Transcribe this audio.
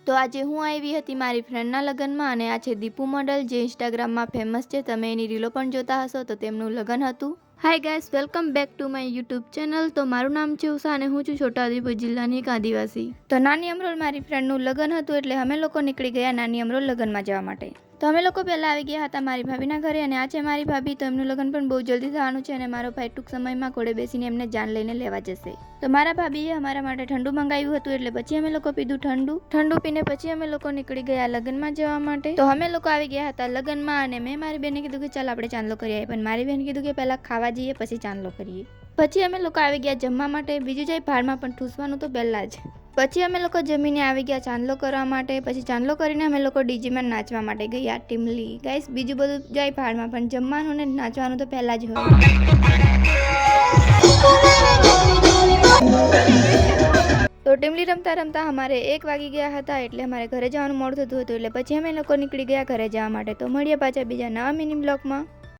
તો આજે હું આવી હતી મારી ફ્રેન્ડના લગ્નમાં અને આ છે દીપુ મોડલ જે ઇન્સ્ટાગ્રામમાં ફેમસ છે. તમે એની રીલો પણ જોતા હશો. તો તેમનું લગ્ન હતું. Hi guys, welcome back to my YouTube channel. તો મારું નામ છે ઉષા અને હું છું છોટાઉદેપુર જિલ્લાની એક આદિવાસી. તો નાની અમરોલ મારી ફ્રેન્ડનું લગ્ન હતું એટલે અમે લોકો નીકળી ગયા નાની અમરોલ લગ્નમાં જવા માટે. તો અમે લોકો પહેલાં આવી ગયા હતા મારી ભાભીના ઘરે અને આ છે મારી ભાભી. તો એમનું લગ્ન પણ બહુ જલ્દી થવાનું છે અને મારો ભાઈ ટૂંક સમયમાં ઘોડે બેસીને એમને જાન લઈને લેવા જશે. તો મારા ભાભીએ અમારા માટે ઠંડુ મંગાવ્યું હતું એટલે પછી અમે લોકો પીધું ઠંડુ પીને પછી અમે લોકો નીકળી ગયા લગ્નમાં જવા માટે. તો અમે લોકો આવી ગયા હતા લગ્નમાં અને મેં મારી બેનને કીધું કે ચાલ આપણે ચાંદલો કરી આવીએ, પણ મારી બેન કીધું કે પહેલાં ખાવા જઈએ પછી ચાંદલો કરીએ. પછી અમે લોકો આવી ગયા જમવા માટે. બીજું જાય ભાડમાં પણ ઠૂસવાનું તો પહેલાં જ. પછી અમે લોકો જમીને આવી ગયા ચાંદલો કરવા માટે. પછી ચાંદલો કરીને અમે લોકો ડીજીમાં નાચવા માટે ગયા ટીમલી. ગાઈસ, બીજું બધું જાય ભાડમાં પણ જમવાનું ને નાચવાનું તો પહેલાં જ હોય. તો ટીમલી રમતા રમતા અમારે 1 વાગી ગયા હતા એટલે અમારે ઘરે જવાનું મોડું થતું હતું એટલે પછી અમે લોકો નીકળી ગયા ઘરે જવા માટે. તો મળીએ પાછા બીજા નવા મિની બ્લોગમાં.